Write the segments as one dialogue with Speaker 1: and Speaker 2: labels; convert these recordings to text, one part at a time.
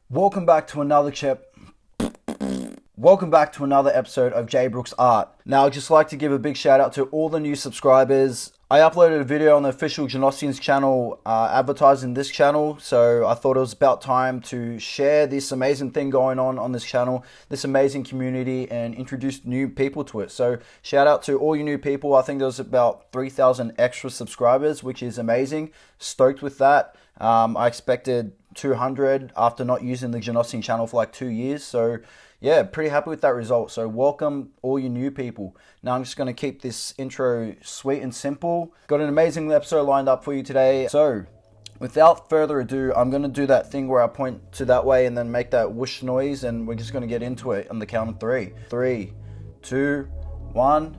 Speaker 1: Welcome back to another Welcome back to another episode of J Brooks Art. Now, I'd just like to give a big shout out to all the new subscribers. I uploaded a video on the official Genosians channel advertising this channel, so I thought it was about time to share this amazing thing going on this channel, this amazing community, and introduce new people to it. So shout out to all you new people. I think there was about 3,000 extra subscribers, which is amazing. Stoked with that. I expected 200 after not using the Genosian channel for like 2 years, so yeah, pretty happy with that result. So welcome all you new people. Now I'm just going to keep this intro sweet and simple. Got an amazing episode lined up for you today. So without further ado, I'm going to do that thing where I point to that way and then make that whoosh noise, and we're just going to get into it on the count of three. 3, 2, 1.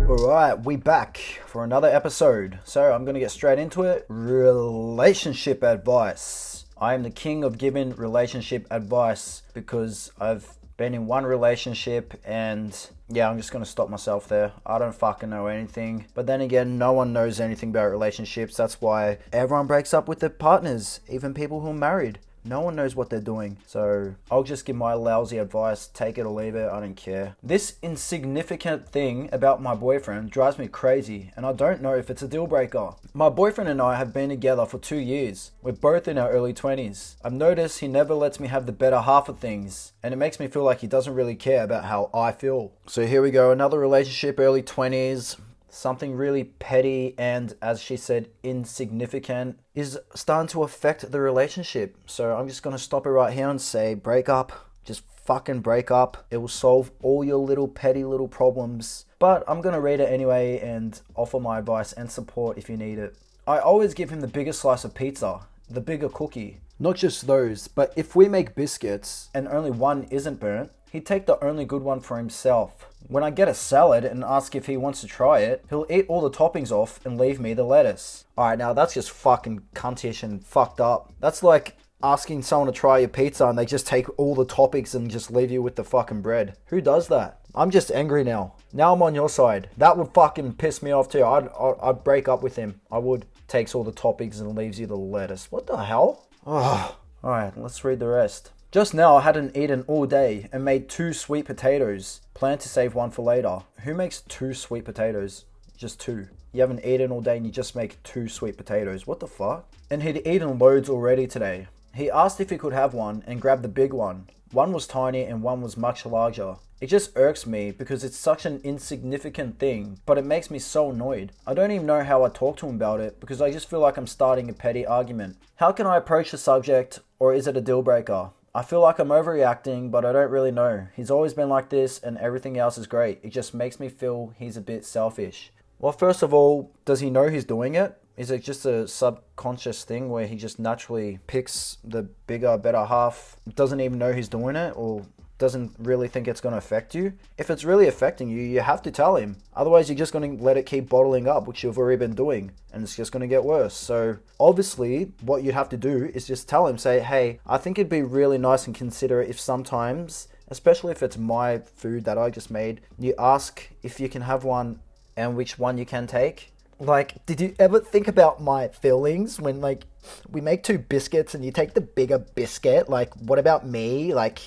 Speaker 1: Alright, we back for another episode. So I'm going to get straight into it. Relationship advice. I am the king of giving relationship advice because I've been in one relationship and yeah, I'm just going to stop myself there. I don't fucking know anything. But then again, no one knows anything about relationships. That's why everyone breaks up with their partners, even people who are married. No one knows what they're doing. So I'll just give my lousy advice. Take it or leave it. I don't care. This insignificant thing about my boyfriend drives me crazy, and I don't know if it's a deal breaker. My boyfriend and I have been together for 2 years. We're both in our early 20s. I've noticed he never lets me have the better half of things, and it makes me feel like he doesn't really care about how I feel. So here we go. Another relationship, early 20s. Something really petty and, as she said, insignificant is starting to affect the relationship. So I'm just going to stop it right here and say break up. Just fucking break up. It will solve all your little petty little problems. But I'm going to read it anyway and offer my advice and support if you need it. I always give him the bigger slice of pizza, the bigger cookie. Not just those, but if we make biscuits and only one isn't burnt, he'd take the only good one for himself. When I get a salad and ask if he wants to try it, he'll eat all the toppings off and leave me the lettuce. Alright, now that's just fucking cuntish and fucked up. That's like asking someone to try your pizza and they just take all the toppings and just leave you with the fucking bread. Who does that? I'm just angry now. Now I'm on your side. That would fucking piss me off too. I'd break up with him. I would. Takes all the toppings and leaves you the lettuce. What the hell? Oh. Alright, let's read the rest. Just now I hadn't eaten all day and made 2 sweet potatoes. Plan to save one for later. Who makes 2 sweet potatoes? Just 2. You haven't eaten all day and you just make 2 sweet potatoes. What the fuck? And he'd eaten loads already today. He asked if he could have one and grabbed the big one. One was tiny and one was much larger. It just irks me because it's such an insignificant thing, but it makes me so annoyed. I don't even know how I talk to him about it because I just feel like I'm starting a petty argument. How can I approach the subject, or is it a deal breaker? I feel like I'm overreacting, but I don't really know. He's always been like this and everything else is great. It just makes me feel he's a bit selfish. Well, first of all, does he know he's doing it? Is it just a subconscious thing where he just naturally picks the bigger, better half, doesn't even know he's doing it, or doesn't really think it's going to affect you? If it's really affecting you, you have to tell him. Otherwise, you're just going to let it keep bottling up, which you've already been doing, and it's just going to get worse. So obviously, what you'd have to do is just tell him, say, hey, I think it'd be really nice and considerate if sometimes, especially if it's my food that I just made, you ask if you can have one and which one you can take. Like, did you ever think about my feelings when, like, we make 2 biscuits and you take the bigger biscuit? Like, what about me? Like,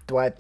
Speaker 1: do I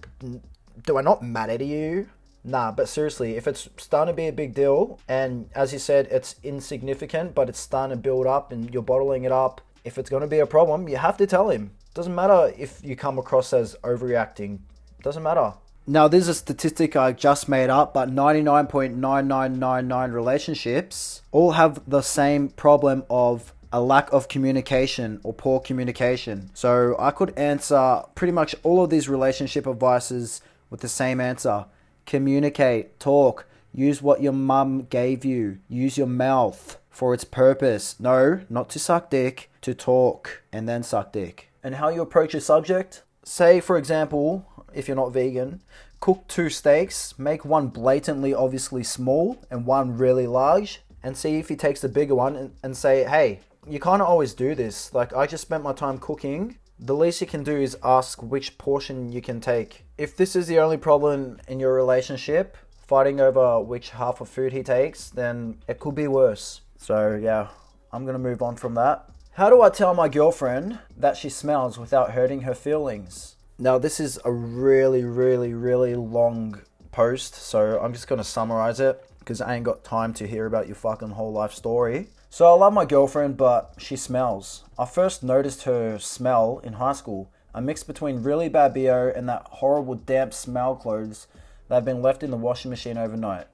Speaker 1: not matter to you? Nah, but seriously, if it's starting to be a big deal, and as you said, it's insignificant, but it's starting to build up and you're bottling it up, if it's going to be a problem, you have to tell him. Doesn't matter if you come across as overreacting. Doesn't matter. Now, this is a statistic I just made up, but 99.9999 relationships all have the same problem of a lack of communication or poor communication. So I could answer pretty much all of these relationship advices with the same answer. Communicate, talk, use what your mum gave you, use your mouth for its purpose. No, not to suck dick, to talk and then suck dick. And how you approach a subject? Say, for example, if you're not vegan, cook 2 steaks, make one blatantly obviously small and one really large, and see if he takes the bigger one and say, hey, you can't always do this. Like, I just spent my time cooking. The least you can do is ask which portion you can take. If this is the only problem in your relationship, fighting over which half of food he takes, then it could be worse. So yeah, I'm going to move on from that. How do I tell my girlfriend that she smells without hurting her feelings? Now, this is a really, really, really long post, so I'm just going to summarize it because I ain't got time to hear about your fucking whole life story. So I love my girlfriend, but she smells. I first noticed her smell in high school, a mix between really bad BO and that horrible damp smell clothes that had been left in the washing machine overnight.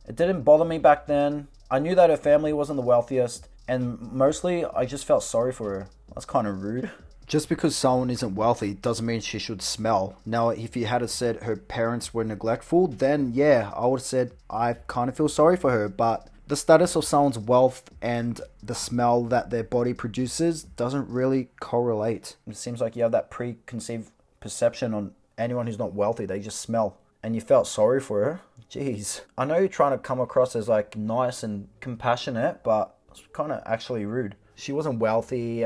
Speaker 1: It didn't bother me back then. I knew that her family wasn't the wealthiest, and mostly I just felt sorry for her. That's kind of rude. Just because someone isn't wealthy doesn't mean she should smell. Now, if you had said her parents were neglectful, then yeah, I would have said I kind of feel sorry for her. But the status of someone's wealth and the smell that their body produces doesn't really correlate. It seems like you have that preconceived perception on anyone who's not wealthy. They just smell. And you felt sorry for her. Jeez. I know you're trying to come across as like nice and compassionate, but it's kind of actually rude. She wasn't wealthy,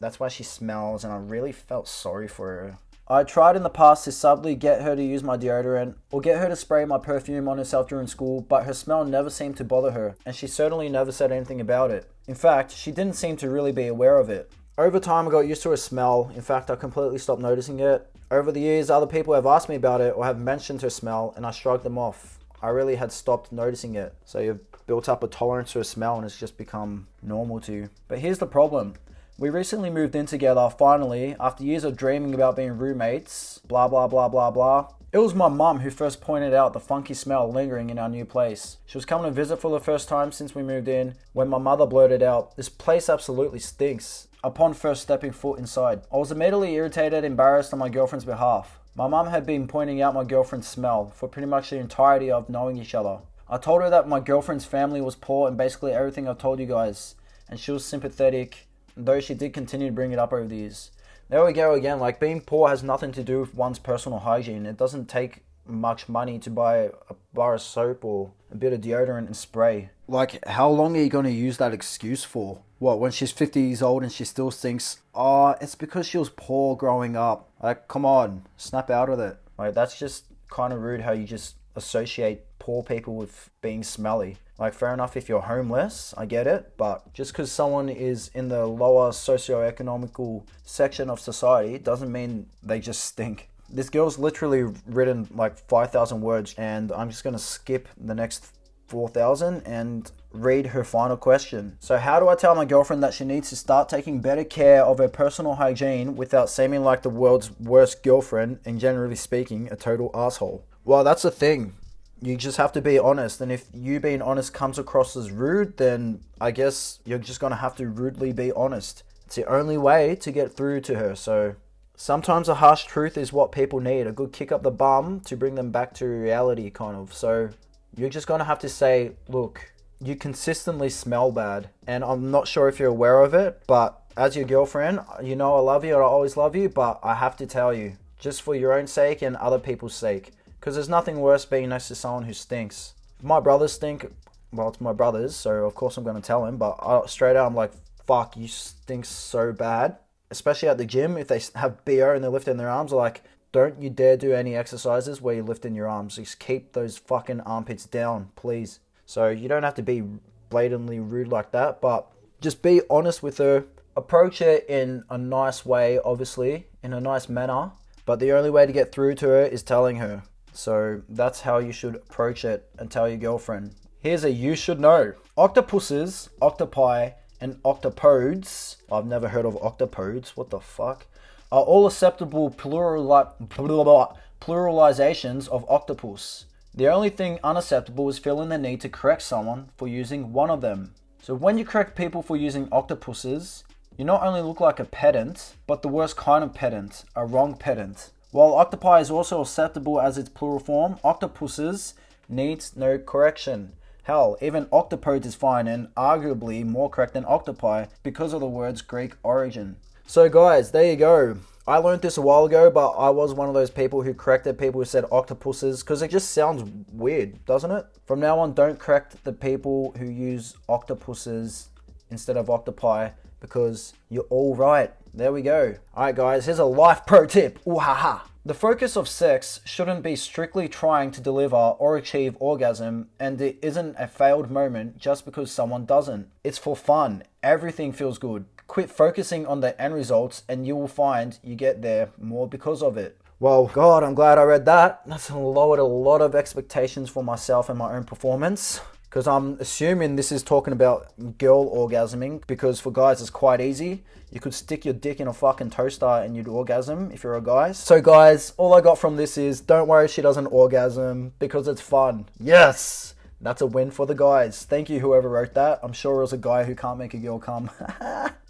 Speaker 1: that's why she smells, and I really felt sorry for her. I tried in the past to subtly get her to use my deodorant or get her to spray my perfume on herself during school, but her smell never seemed to bother her, and she certainly never said anything about it. In fact, she didn't seem to really be aware of it. Over time, I got used to her smell. In fact, I completely stopped noticing it. Over the years, other people have asked me about it or have mentioned her smell, and I shrugged them off. I really had stopped noticing it. So you've built up a tolerance to a smell and it's just become normal to you. But here's the problem. We recently moved in together, finally, after years of dreaming about being roommates, blah blah blah blah blah. It was my mum who first pointed out the funky smell lingering in our new place. She was coming to visit for the first time since we moved in when my mother blurted out, "This place absolutely stinks," upon first stepping foot inside. I was immediately irritated and embarrassed on my girlfriend's behalf. My mum had been pointing out my girlfriend's smell for pretty much the entirety of knowing each other. I told her that my girlfriend's family was poor and basically everything I've told you guys, and she was sympathetic, though she did continue to bring it up over the years. There we go again, like being poor has nothing to do with one's personal hygiene. It doesn't take much money to buy a bar of soap or a bit of deodorant and spray. Like, how long are you going to use that excuse for? What, when she's 50 years old and she still thinks, oh, it's because she was poor growing up. Like, come on, snap out of it. Like, that's just kind of rude how you just associate poor people with being smelly. Like, fair enough if you're homeless, I get it, but just because someone is in the lower socioeconomical section of society doesn't mean they just stink. This girl's literally written like 5,000 words, and I'm just going to skip the next 4,000 and read her final question. So how do I tell my girlfriend that she needs to start taking better care of her personal hygiene without seeming like the world's worst girlfriend and, generally speaking, a total asshole? Well, that's the thing. You just have to be honest, and if you being honest comes across as rude, then I guess you're just going to have to rudely be honest. It's the only way to get through to her. So sometimes a harsh truth is what people need, a good kick up the bum to bring them back to reality, kind of. So you're just going to have to say, look, you consistently smell bad, and I'm not sure if you're aware of it, but as your girlfriend, you know I love you and I always love you, but I have to tell you, just for your own sake and other people's sake. Because there's nothing worse being next to someone who stinks. If my brothers stink, well, it's my brothers, so of course I'm going to tell him, but straight out I'm like, fuck, you stink so bad. Especially at the gym, if they have BO and they're lifting their arms, like, don't you dare do any exercises where you're lifting your arms. Just keep those fucking armpits down, please. So you don't have to be blatantly rude like that, but just be honest with her. Approach it in a nice way, obviously, in a nice manner, but the only way to get through to her is telling her. So that's how you should approach it and tell your girlfriend. Here's a you should know. Octopuses, octopi, and octopodes, I've never heard of octopodes, what the fuck, are all acceptable pluralizations of octopus. The only thing unacceptable is feeling the need to correct someone for using one of them. So when you correct people for using octopuses, you not only look like a pedant, but the worst kind of pedant, a wrong pedant. While octopi is also acceptable as its plural form, octopuses needs no correction. Hell, even octopodes is fine and arguably more correct than octopi because of the word's Greek origin. So guys, there you go. I learned this a while ago, but I was one of those people who corrected people who said octopuses because it just sounds weird, doesn't it? From now on, don't correct the people who use octopuses instead of octopi because you're all right. There we go. Alright guys, here's a life pro tip. Ooh ha ha. The focus of sex shouldn't be strictly trying to deliver or achieve orgasm, and it isn't a failed moment just because someone doesn't. It's for fun. Everything feels good. Quit focusing on the end results and you will find you get there more because of it. Well, God, I'm glad I read that. That's lowered a lot of expectations for myself and my own performance. Because I'm assuming this is talking about girl orgasming, because for guys it's quite easy. You could stick your dick in a fucking toaster and you'd orgasm if you're a guy. So guys, all I got from this is don't worry she doesn't orgasm because it's fun. Yes! That's a win for the guys. Thank you whoever wrote that. I'm sure it was a guy who can't make a girl come.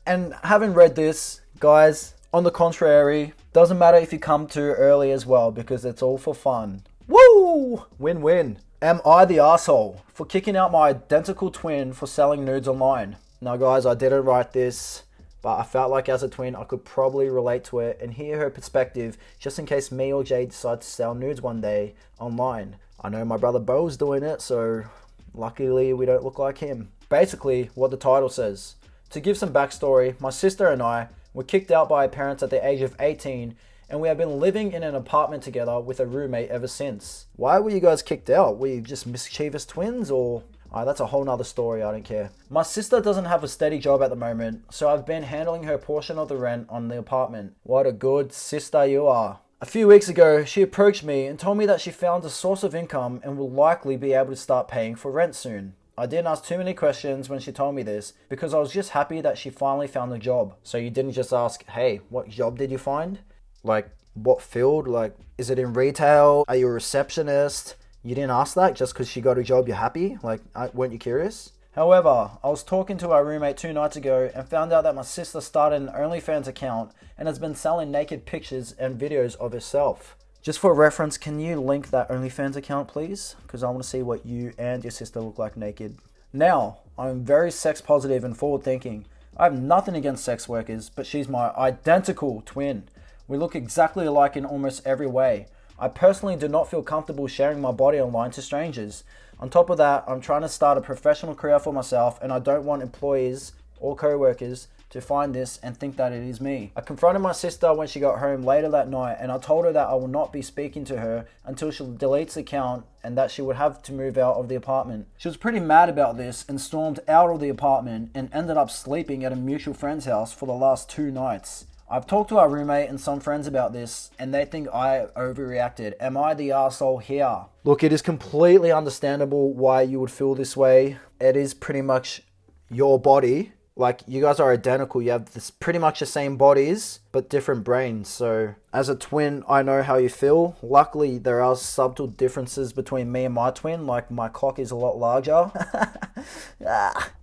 Speaker 1: And having read this, guys, on the contrary, doesn't matter if you come too early as well because it's all for fun. Woo! Win-win. Am I the asshole for kicking out my identical twin for selling nudes online? Now guys, I didn't write this, but I felt like as a twin I could probably relate to it and hear her perspective just in case me or Jay decide to sell nudes one day online. I know my brother Bo's doing it, so luckily we don't look like him. Basically, what the title says. To give some backstory, my sister and I were kicked out by our parents at the age of 18 and we have been living in an apartment together with a roommate ever since. Why were you guys kicked out? Were you just mischievous twins or... that's a whole nother story, I don't care. My sister doesn't have a steady job at the moment, so I've been handling her portion of the rent on the apartment. What a good sister you are. A few weeks ago, she approached me and told me that she found a source of income and will likely be able to start paying for rent soon. I didn't ask too many questions when she told me this because I was just happy that she finally found a job. So you didn't just ask, hey, what job did you find? Like, what field? Like, is it in retail? Are you a receptionist? You didn't ask that just because she got a job, you're happy? Like, weren't you curious? However, I was talking to our roommate 2 nights ago and found out that my sister started an OnlyFans account and has been selling naked pictures and videos of herself. Just for reference, can you link that OnlyFans account, please? Because I want to see what you and your sister look like naked. Now, I'm very sex positive and forward thinking. I have nothing against sex workers, but she's my identical twin. We look exactly alike in almost every way. I personally do not feel comfortable sharing my body online to strangers. On top of that, I'm trying to start a professional career for myself and I don't want employees or co-workers to find this and think that it is me. I confronted my sister when she got home later that night and I told her that I will not be speaking to her until she deletes the account and that she would have to move out of the apartment. She was pretty mad about this and stormed out of the apartment and ended up sleeping at a mutual friend's house for the last 2 nights. I've talked to our roommate and some friends about this and they think I overreacted. Am I the arsehole here? Look, it is completely understandable why you would feel this way. It is pretty much your body. Like, you guys are identical. You have this pretty much the same bodies, but different brains. So, as a twin, I know how you feel. Luckily, there are subtle differences between me and my twin. Like, my cock is a lot larger.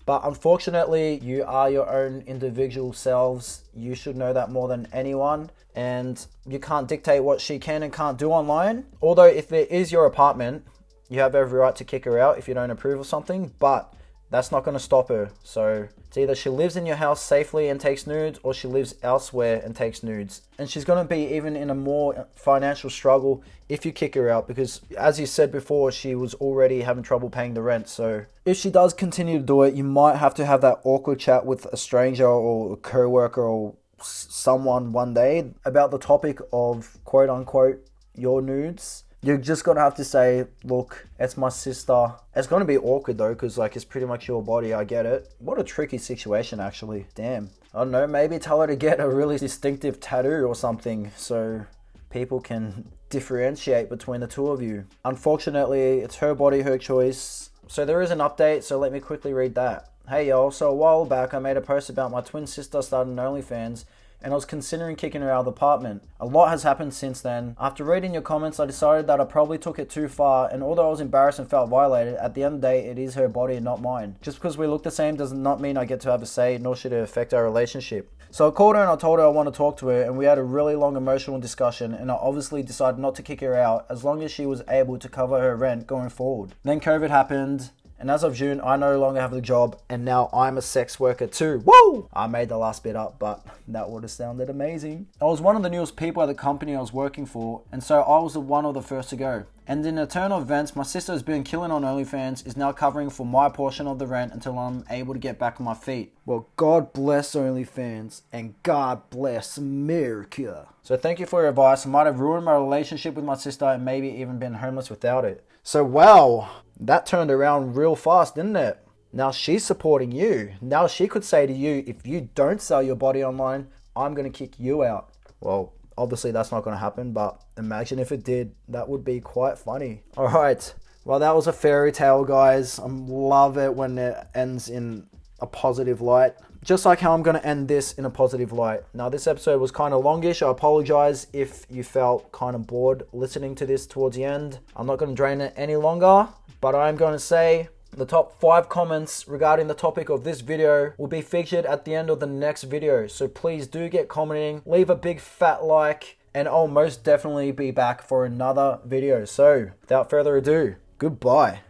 Speaker 1: But unfortunately, you are your own individual selves. You should know that more than anyone. And you can't dictate what she can and can't do online. Although, if it is your apartment, you have every right to kick her out if you don't approve of something. But that's not going to stop her. So it's either she lives in your house safely and takes nudes or she lives elsewhere and takes nudes. And she's going to be even in a more financial struggle if you kick her out because, as you said before, she was already having trouble paying the rent. So if she does continue to do it, you might have to have that awkward chat with a stranger or a co-worker or someone one day about the topic of quote unquote your nudes. You're just going to have to say, look, it's my sister. It's going to be awkward though, because like it's pretty much your body. I get it. What a tricky situation actually. Damn. I don't know, maybe tell her to get a really distinctive tattoo or something so people can differentiate between the two of you. Unfortunately, it's her body, her choice. So there is an update, so let me quickly read that. Hey y'all, so a while back I made a post about my twin sister starting OnlyFans and I was considering kicking her out of the apartment. A lot has happened since then. After reading your comments, I decided that I probably took it too far, and although I was embarrassed and felt violated, at the end of the day, it is her body and not mine. Just because we look the same does not mean I get to have a say, nor should it affect our relationship. So I called her and I told her I want to talk to her, and we had a really long emotional discussion, and I obviously decided not to kick her out as long as she was able to cover her rent going forward. Then COVID happened, And as of June, I no longer have the job, and now I'm a sex worker too. Woo! I made the last bit up, but that would have sounded amazing. I was one of the newest people at the company I was working for, and so I was one of the first to go. And in a turn of events, my sister has been killing on OnlyFans, is now covering for my portion of the rent until I'm able to get back on my feet. Well, God bless OnlyFans, and God bless America. So thank you for your advice. I might have ruined my relationship with my sister and maybe even been homeless without it. So wow, that turned around real fast, didn't it? Now she's supporting you. Now she could say to you, if you don't sell your body online, I'm going to kick you out. Well, obviously that's not going to happen, but imagine if it did. That would be quite funny. All right. Well, that was a fairy tale, guys. I love it when it ends in a positive light. Just like how I'm going to end this in a positive light. Now, this episode was kind of longish. I apologize if you felt kind of bored listening to this towards the end. I'm not going to drain it any longer, but I'm going to say the top 5 comments regarding the topic of this video will be featured at the end of the next video. So please do get commenting, leave a big fat like, and I'll most definitely be back for another video. So without further ado, goodbye.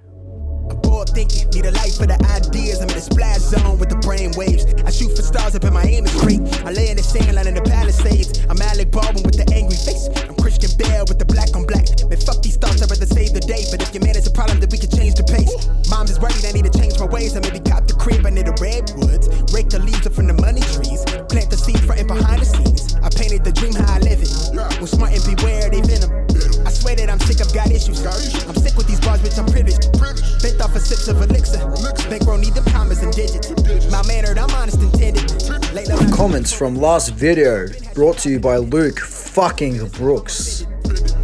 Speaker 2: Thinking, need a light for the ideas. I'm in the splash zone with the brain waves. I shoot for stars up and my aim is great. I lay in the sand line in the Palisades. I'm Alec Baldwin with the angry face. I'm Christian Bale with the black on black. Man, fuck these thoughts, I'd rather save the day. But if your man is a problem, then we can change the pace. Mom's is worried, I need to change my ways. I maybe cop the crib under the redwoods. Rake the leaves up from the money trees. Plant the seeds front and behind the scenes. I painted the dream how I live it. When smart and beware they venom. I swear that I'm sick, I've got issues. I'm sick with these bars, bitch, I'm privileged. Bent off a sips of elixir. Bankroll need them commas and digits. My mannered, I'm honest intended.
Speaker 1: Comments from last video brought to you by Luke fucking Brooks.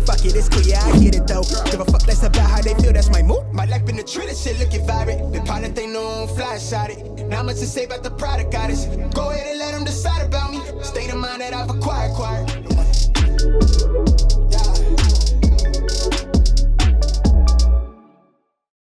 Speaker 2: Fuck it, it's cool, yeah, I get it though. Give a fuck less about how they feel, that's my mood. My life been the tree, that shit looking vibrant. Been pilot, they know I'm fly shot it. Not much to say about the product goddess. Go ahead and let them decide about me. State of mind that I've acquired.